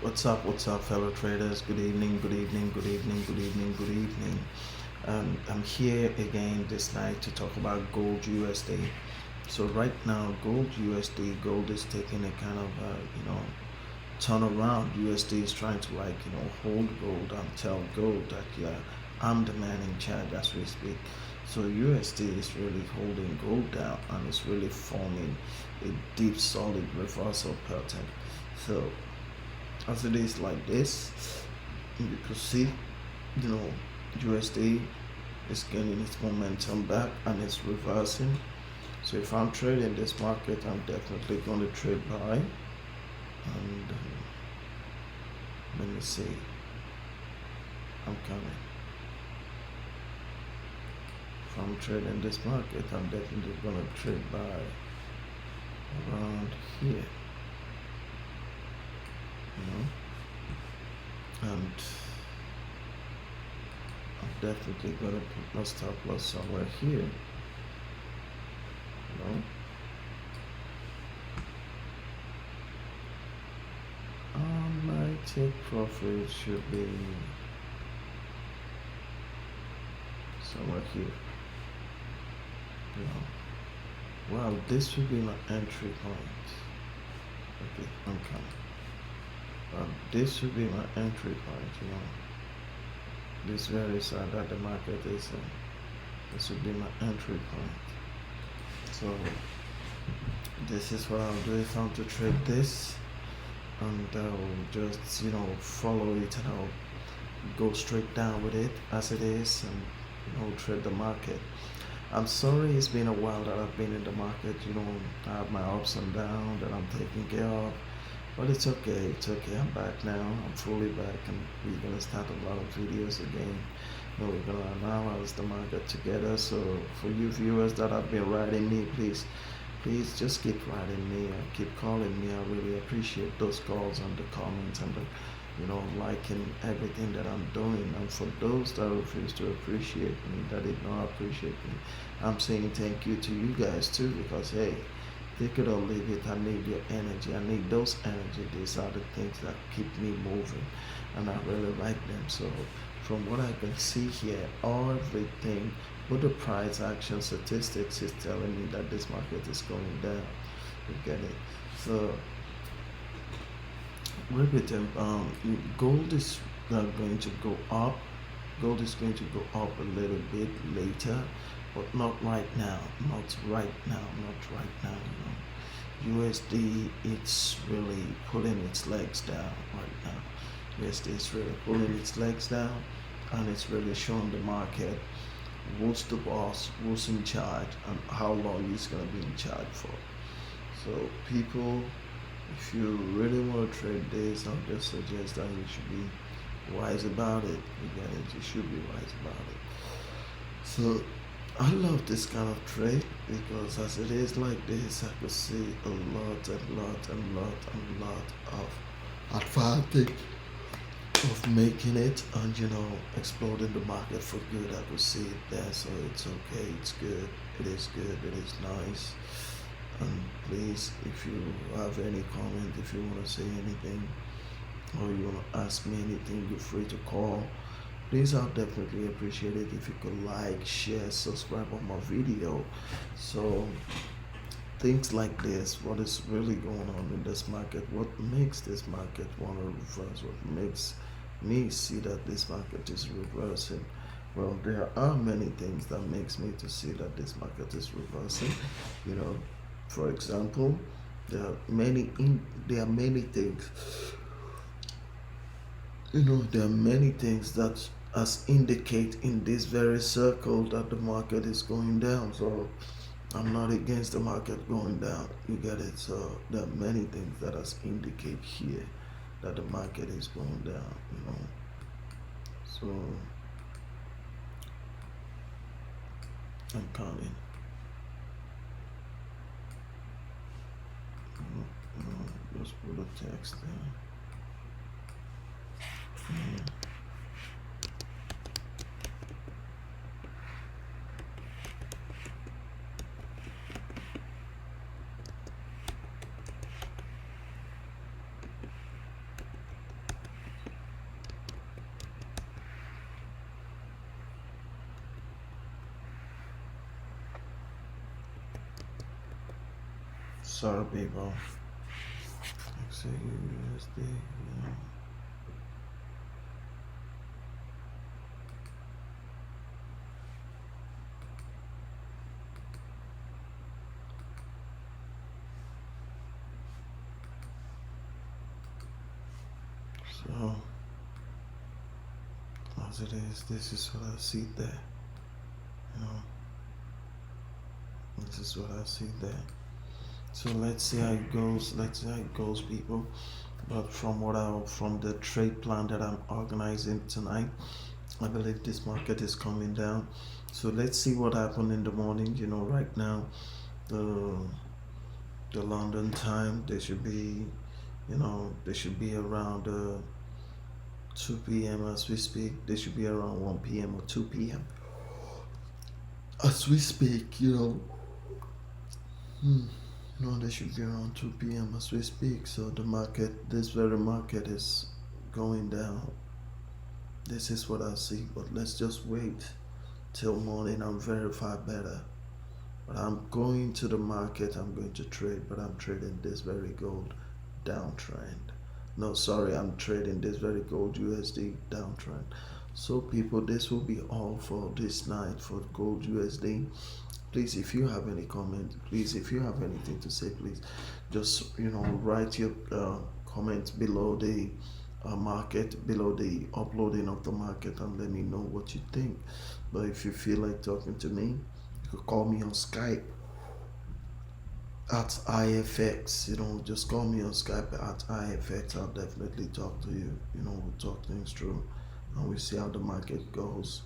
What's up, fellow traders? Good evening, good evening, good evening, good evening, good evening. I'm here again this night to talk about gold USD. So right now, gold USD, gold is taking a kind of, turnaround. USD is trying to hold gold and tell gold that, yeah, I'm the man in charge as we speak. So USD is really holding gold down and it's really forming a deep, solid reversal pattern. So as it is like this, you can see, you know, USD is gaining its momentum back and it's reversing. So if I'm trading this market, I'm definitely going to trade buy. And let me see, I'm coming. If I'm trading this market, I'm definitely going to trade buy around here. And I'm definitely going to put my stop loss somewhere here. My take profit should be somewhere here. Wow, this should be my entry point. Okay, I'm coming. This should be my entry point. This very side that the market is in. This would be my entry point. So this is what I'll do if I'm to trade this, and I'll just follow it, and I'll go straight down with it as it is, and trade the market. I'm sorry it's been a while that I've been in the market. I have my ups and downs that I'm taking care of, but it's okay. I'm back now. I'm fully back, and we're gonna start a lot of videos again. We're gonna analyze the market together. So for you viewers that have been writing me, please just keep writing me and keep calling me. I really appreciate those calls and the comments and the liking everything that I'm doing. And for those that refuse to appreciate me, that did not appreciate me, I'm saying thank you to you guys too, because hey, take it or leave it. I need your energy. I need those energy. These are the things that keep me moving, and I really like them. So from what I can see here, everything with the price action statistics is telling me that this market is going down. You get it? So repeating, gold is going to go up. Gold is going to go up a little bit later, but not right now. Not right now. Not right now. USD, it's really pulling its legs down right now. USD is really pulling its legs down, and it's really showing the market who's the boss, who's in charge, and how long he's gonna be in charge for. So people, if you really want to trade this, I'll just suggest that you should be wise about it. You get it? You should be wise about it. So I love this kind of trade because as it is like this, I could see a lot of advantage of making it and exploding the market for good. I could see it there, so it's okay, it's good, it is nice. And please, if you have any comment, if you want to say anything, or you want to ask me anything, you're free to call. Please, I'll definitely appreciate it if you could like, share, subscribe on my video. So things like this, what is really going on in this market, what makes this market want to reverse, what makes me see that this market is reversing. Well, there are many things that makes me to see that this market is reversing. For example, there are many things. There are many things that as indicate in this very circle that the market is going down. So I'm not against the market going down. You get it? So there are many things that as indicate here that the market is going down. So I'm counting. Just put a text there. Sorry, people. XAUSD, So, as it is, this is what I see there. This is what I see there. So let's see how it goes. People. But from the trade plan that I'm organizing tonight, I believe this market is coming down. So let's see what happened in the morning. Right now, the London time, they should be around 2 p.m. as we speak. They should be around 1 p.m. or 2 p.m. as we speak. They should be around 2 p.m. as we speak. So this very market is going down. This is what I see. But let's just wait till morning and verify better. But I'm going to the market. I'm going to trade, but I'm trading this very gold downtrend. No, sorry, I'm trading this very gold USD downtrend. So people, this will be all for this night for gold USD. Please, if you have any comment, please, if you have anything to say, please just write your comments below the market, below the uploading of the market, and let me know what you think. But if you feel like talking to me, you could call me on Skype at IFX. Just call me on Skype at IFX. I'll definitely talk to you. We'll talk things through and we'll see how the market goes.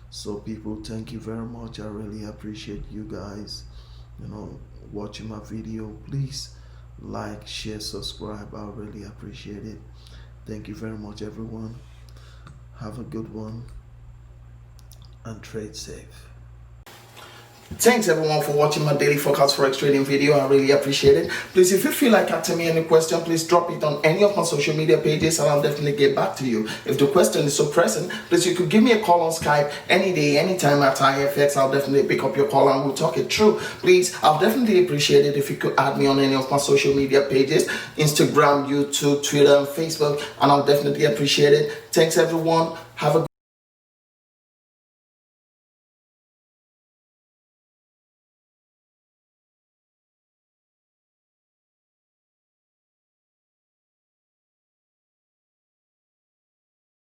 So people, thank you very much. I really appreciate you guys watching my video. Please like, share, subscribe. I really appreciate it. Thank you very much, everyone. Have a good one and trade safe. Thanks everyone for watching my daily forecast forex trading video. I really appreciate it. Please, if you feel like asking me any question, please drop it on any of my social media pages and I'll definitely get back to you. If the question is so pressing, please, you could give me a call on Skype any day, anytime at IFX. I'll definitely pick up your call and we'll talk it through. Please, I'll definitely appreciate it if you could add me on any of my social media pages, Instagram, YouTube, Twitter, and Facebook, and I'll definitely appreciate it. Thanks everyone. Have a